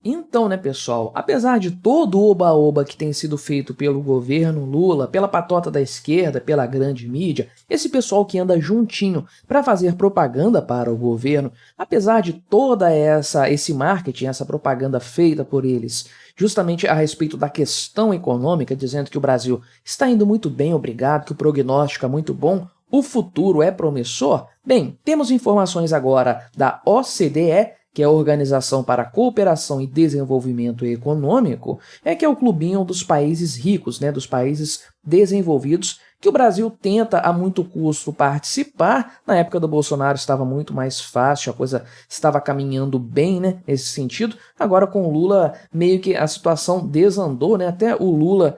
Então, né, pessoal, apesar de todo o oba-oba que tem sido feito pelo governo Lula, pela patota da esquerda, pela grande mídia, esse pessoal que anda juntinho para fazer propaganda para o governo, apesar de toda esse marketing, essa propaganda feita por eles, justamente a respeito da questão econômica, dizendo que o Brasil está indo muito bem, obrigado, que o prognóstico é muito bom, o futuro é promissor? Bem, temos informações agora da OCDE, que é a Organização para a Cooperação e Desenvolvimento Econômico, que é o clubinho dos países ricos, né, dos países desenvolvidos, que o Brasil tenta a muito custo participar. Na época do Bolsonaro estava muito mais fácil, a coisa estava caminhando bem, né, nesse sentido. Agora com o Lula meio que a situação desandou, né, até o Lula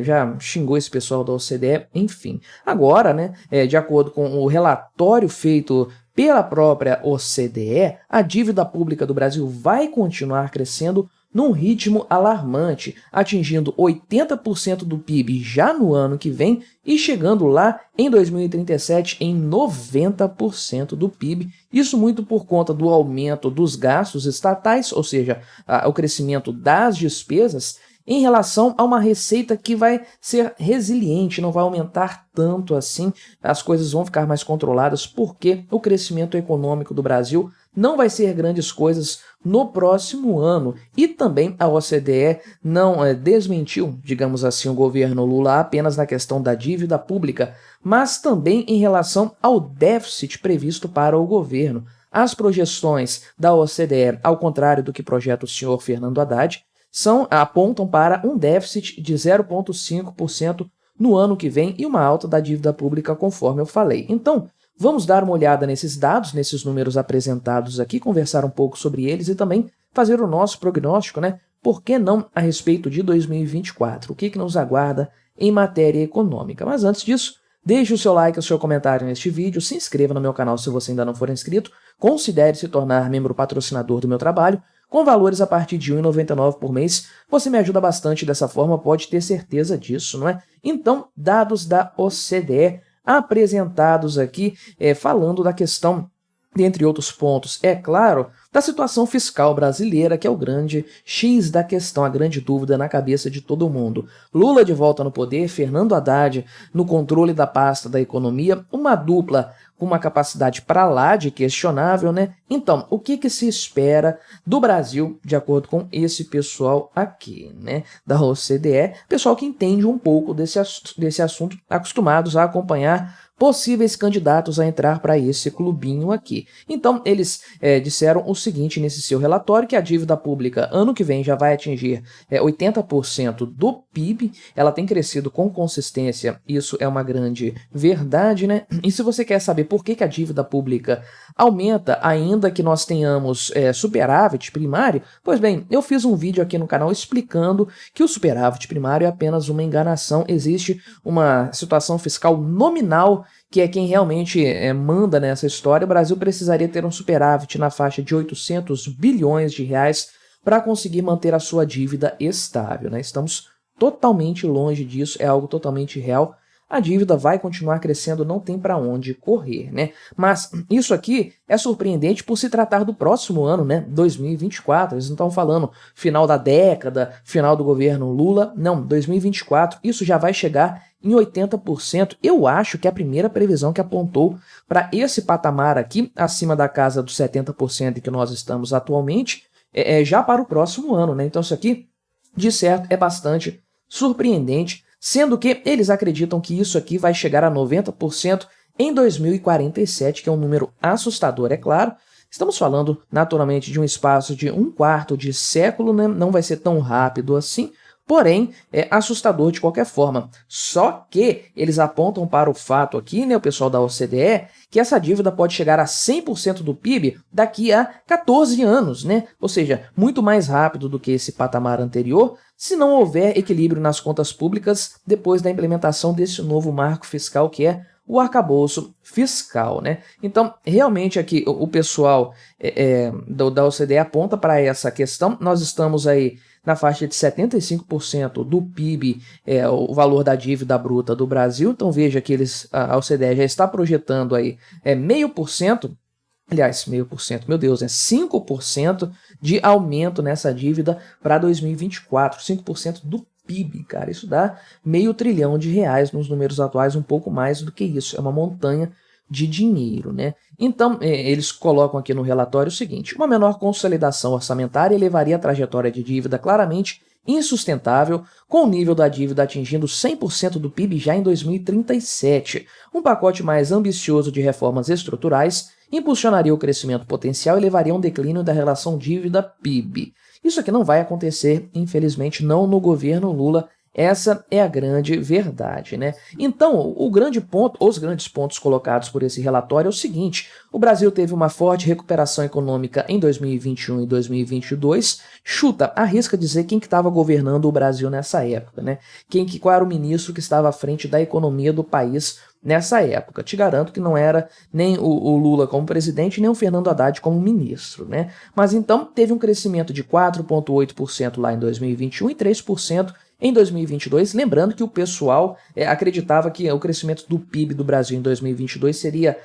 já xingou esse pessoal da OCDE, enfim. Agora, né, de acordo com o relatório feito pela própria OCDE, a dívida pública do Brasil vai continuar crescendo num ritmo alarmante, atingindo 80% do PIB já no ano que vem e chegando lá em 2037 em 90% do PIB. Isso muito por conta do aumento dos gastos estatais, ou seja, o crescimento das despesas, em relação a uma receita que vai ser resiliente, não vai aumentar tanto assim, as coisas vão ficar mais controladas, porque o crescimento econômico do Brasil não vai ser grandes coisas no próximo ano. E também a OCDE não desmentiu, digamos assim, o governo Lula apenas na questão da dívida pública, mas também em relação ao déficit previsto para o governo. As projeções da OCDE, ao contrário do que projeta o senhor Fernando Haddad, apontam para um déficit de 0,5% no ano que vem e uma alta da dívida pública, conforme eu falei. Então, vamos dar uma olhada nesses dados, nesses números apresentados aqui, conversar um pouco sobre eles e também fazer o nosso prognóstico, né? Por que não a respeito de 2024? O que nos aguarda em matéria econômica? Mas antes disso, deixe o seu like, o seu comentário neste vídeo, se inscreva no meu canal se você ainda não for inscrito, considere se tornar membro patrocinador do meu trabalho, com valores a partir de R$ 1,99 por mês. Você me ajuda bastante dessa forma, pode ter certeza disso, não é? Então, dados da OCDE apresentados aqui, falando da questão, dentre outros pontos, é claro, da situação fiscal brasileira, que é o grande X da questão, a grande dúvida na cabeça de todo mundo. Lula de volta no poder, Fernando Haddad no controle da pasta da economia, uma dupla com uma capacidade para lá de questionável, né? Então, o que se espera do Brasil, de acordo com esse pessoal aqui, né? Da OCDE, pessoal que entende um pouco desse assunto, acostumados a acompanhar possíveis candidatos a entrar para esse clubinho aqui. Então, eles disseram o seguinte nesse seu relatório, que a dívida pública ano que vem já vai atingir 80% do PIB, ela tem crescido com consistência, isso é uma grande verdade, né? E se você quer saber por que a dívida pública aumenta, ainda que nós tenhamos superávit primário, pois bem, eu fiz um vídeo aqui no canal explicando que o superávit primário é apenas uma enganação, existe uma situação fiscal nominal que é quem realmente manda nessa história. O Brasil precisaria ter um superávit na faixa de 800 bilhões de reais para conseguir manter a sua dívida estável, né? Estamos totalmente longe disso, é algo totalmente real. A dívida vai continuar crescendo, não tem para onde correr, né? Mas isso aqui é surpreendente por se tratar do próximo ano, né? 2024. Eles não estão falando final da década, final do governo Lula. Não, 2024. Isso já vai chegar em 80%. Eu acho que a primeira previsão que apontou para esse patamar aqui, acima da casa dos 70% que nós estamos atualmente, já para o próximo ano, né? Então isso aqui, de certo, é bastante surpreendente, sendo que eles acreditam que isso aqui vai chegar a 90% em 2047, que é um número assustador, é claro. Estamos falando, naturalmente, de um espaço de um quarto de século, né? Não vai ser tão rápido assim, porém, é assustador de qualquer forma. Só que eles apontam para o fato aqui, né, o pessoal da OCDE, que essa dívida pode chegar a 100% do PIB daqui a 14 anos, né? Ou seja, muito mais rápido do que esse patamar anterior, se não houver equilíbrio nas contas públicas depois da implementação desse novo marco fiscal que é o arcabouço fiscal, né? Então, realmente aqui o pessoal da OCDE aponta para essa questão. Nós estamos aí na faixa de 75% do PIB, o valor da dívida bruta do Brasil. Então veja que a OCDE já está projetando aí 0,5% Aliás, 0,5%, meu Deus, 5% de aumento nessa dívida para 2024, 5% do PIB, cara, isso dá R$500 bilhão nos números atuais, um pouco mais do que isso, é uma montanha de dinheiro, né? Então, eles colocam aqui no relatório o seguinte: uma menor consolidação orçamentária elevaria a trajetória de dívida claramente insustentável, com o nível da dívida atingindo 100% do PIB já em 2037. Um pacote mais ambicioso de reformas estruturais impulsionaria o crescimento potencial e levaria a um declínio da relação dívida-PIB. Isso aqui não vai acontecer, infelizmente, não no governo Lula. Essa é a grande verdade, né? Então, os grandes pontos colocados por esse relatório é o seguinte: o Brasil teve uma forte recuperação econômica em 2021 e 2022. Arrisca dizer quem que estava governando o Brasil nessa época, né? Qual era o ministro que estava à frente da economia do país nessa época. Te garanto que não era nem o Lula como presidente, nem o Fernando Haddad como ministro, né? Mas então teve um crescimento de 4,8% lá em 2021 e 3% em 2022, lembrando que o pessoal acreditava que o crescimento do PIB do Brasil em 2022 seria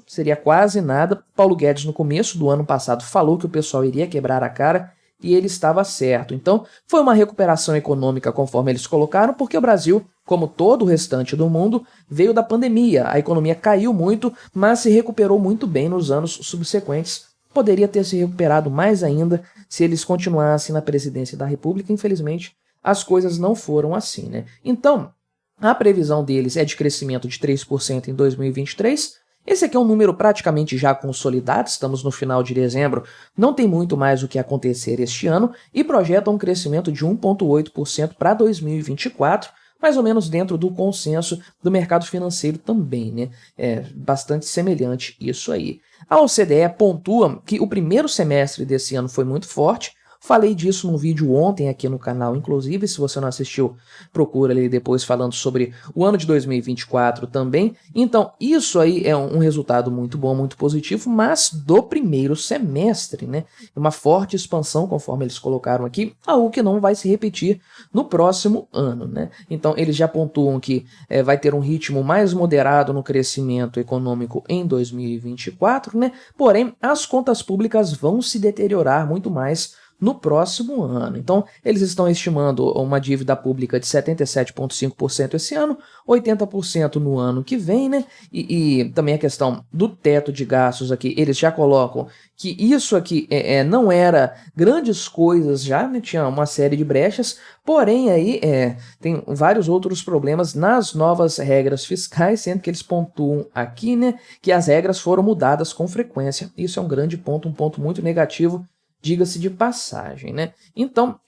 seria quase nada. Paulo Guedes, no começo do ano passado, falou que o pessoal iria quebrar a cara e ele estava certo. Então, foi uma recuperação econômica, conforme eles colocaram, porque o Brasil, como todo o restante do mundo, veio da pandemia. A economia caiu muito, mas se recuperou muito bem nos anos subsequentes. Poderia ter se recuperado mais ainda se eles continuassem na presidência da República. Infelizmente, as coisas não foram assim, né? Então, a previsão deles é de crescimento de 3% em 2023. Esse aqui é um número praticamente já consolidado, estamos no final de dezembro, não tem muito mais o que acontecer este ano, e projetam um crescimento de 1,8% para 2024, mais ou menos dentro do consenso do mercado financeiro também, né? É bastante semelhante isso aí. A OCDE pontua que o primeiro semestre desse ano foi muito forte. Falei disso num vídeo ontem aqui no canal, inclusive, se você não assistiu, procura ali depois falando sobre o ano de 2024 também. Então, isso aí é um resultado muito bom, muito positivo, mas do primeiro semestre, né? Uma forte expansão, conforme eles colocaram aqui, algo que não vai se repetir no próximo ano, né? Então, eles já pontuam que vai ter um ritmo mais moderado no crescimento econômico em 2024, né? Porém, as contas públicas vão se deteriorar muito mais no próximo ano. Então, eles estão estimando uma dívida pública de 77,5% esse ano, 80% no ano que vem, né? E também a questão do teto de gastos aqui, eles já colocam que isso aqui não era grandes coisas já, né? Tinha uma série de brechas, porém aí tem vários outros problemas nas novas regras fiscais, sendo que eles pontuam aqui, né, que as regras foram mudadas com frequência. Isso é um grande ponto, um ponto muito negativo, diga-se de passagem, né? Então,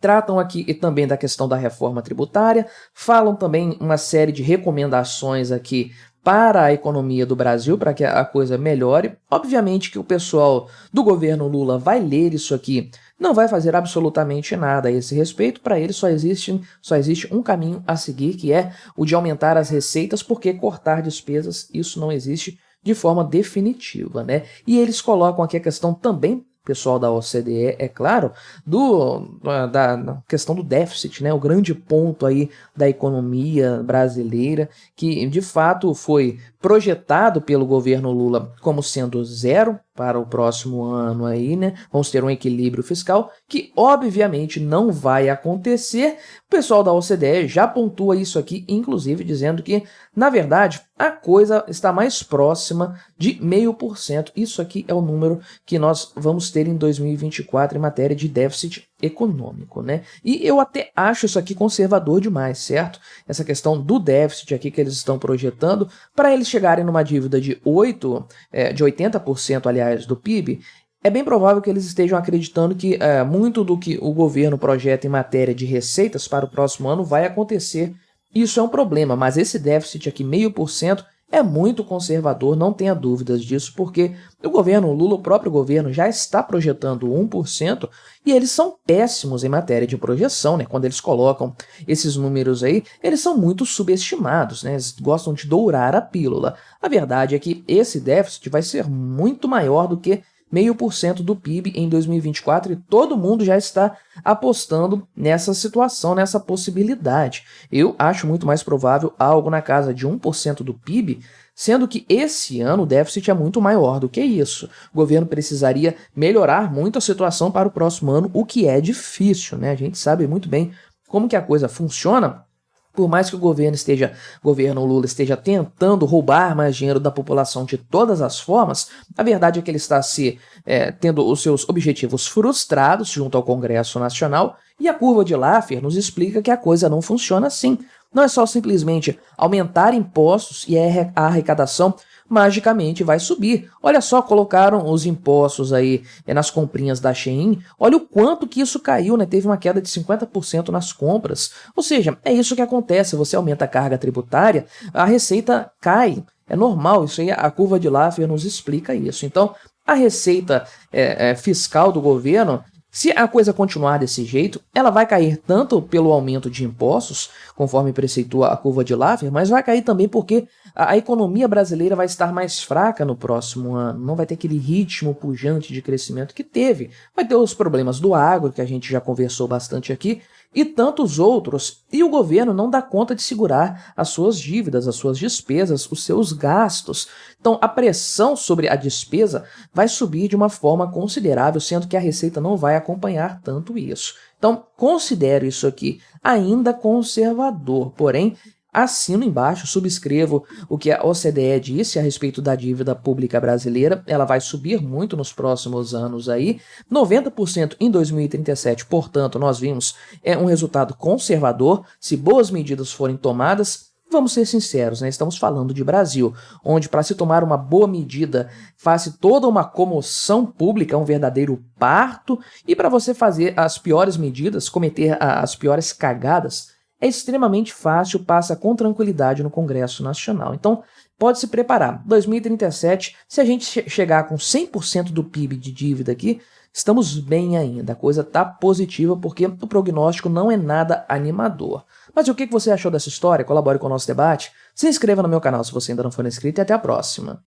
tratam aqui também da questão da reforma tributária, falam também uma série de recomendações aqui para a economia do Brasil, para que a coisa melhore. Obviamente que o pessoal do governo Lula vai ler isso aqui, não vai fazer absolutamente nada a esse respeito. Para ele só existe um caminho a seguir, que é o de aumentar as receitas, porque cortar despesas, isso não existe de forma definitiva, né? E eles colocam aqui a questão também, pessoal da OCDE, é claro, da questão do déficit, né? O grande ponto aí da economia brasileira, que de fato foi projetado pelo governo Lula como sendo zero para o próximo ano aí, né? Vamos ter um equilíbrio fiscal que obviamente não vai acontecer. O pessoal da OCDE já pontua isso aqui, inclusive dizendo que, na verdade, a coisa está mais próxima de 0,5%. Isso aqui é o número que nós vamos ter em 2024 em matéria de déficit econômico, né? E eu até acho isso aqui conservador demais, certo? Essa questão do déficit aqui que eles estão projetando, para eles chegarem numa dívida de 80%, aliás, do PIB, é bem provável que eles estejam acreditando que muito do que o governo projeta em matéria de receitas para o próximo ano vai acontecer. Isso é um problema, mas esse déficit aqui, 0,5%, é muito conservador, não tenha dúvidas disso, porque o governo Lula, o próprio governo, já está projetando 1% e eles são péssimos em matéria de projeção, né? Quando eles colocam esses números aí, eles são muito subestimados, né? Eles gostam de dourar a pílula. A verdade é que esse déficit vai ser muito maior do que 0,5% do PIB em 2024 e todo mundo já está apostando nessa situação, nessa possibilidade. Eu acho muito mais provável algo na casa de 1% do PIB sendo que esse ano o déficit é muito maior do que isso. O governo precisaria melhorar muito a situação para o próximo ano, o que é difícil, né? A gente sabe muito bem como que a coisa funciona. Por mais que o governo Lula esteja tentando roubar mais dinheiro da população de todas as formas, a verdade é que ele está tendo os seus objetivos frustrados junto ao Congresso Nacional, e a curva de Laffer nos explica que a coisa não funciona assim. Não é só simplesmente aumentar impostos e a arrecadação magicamente vai subir. Olha só, colocaram os impostos aí nas comprinhas da Shein, olha o quanto que isso caiu, né? Teve uma queda de 50% nas compras. Ou seja, é isso que acontece, você aumenta a carga tributária, a receita cai. É normal, isso aí, a curva de Laffer nos explica isso. Então, a receita fiscal do governo, se a coisa continuar desse jeito, ela vai cair tanto pelo aumento de impostos, conforme preceitua a curva de Laffer, mas vai cair também porque a economia brasileira vai estar mais fraca no próximo ano, não vai ter aquele ritmo pujante de crescimento que teve. Vai ter os problemas do agro, que a gente já conversou bastante aqui, e tantos outros, e o governo não dá conta de segurar as suas dívidas, as suas despesas, os seus gastos. Então, a pressão sobre a despesa vai subir de uma forma considerável, sendo que a receita não vai acompanhar tanto isso. Então, considero isso aqui ainda conservador, porém, assino embaixo, subscrevo o que a OCDE disse a respeito da dívida pública brasileira. Ela vai subir muito nos próximos anos aí, 90% em 2037, portanto, nós vimos um resultado conservador. Se boas medidas forem tomadas, vamos ser sinceros, né? Estamos falando de Brasil, onde para se tomar uma boa medida faz toda uma comoção pública, um verdadeiro parto, e para você fazer as piores medidas, cometer as piores cagadas, é extremamente fácil, passa com tranquilidade no Congresso Nacional. Então, pode se preparar. 2037, se a gente chegar com 100% do PIB de dívida aqui, estamos bem ainda. A coisa está positiva porque o prognóstico não é nada animador. Mas o que você achou dessa história? Colabore com o nosso debate. Se inscreva no meu canal se você ainda não for inscrito e até a próxima.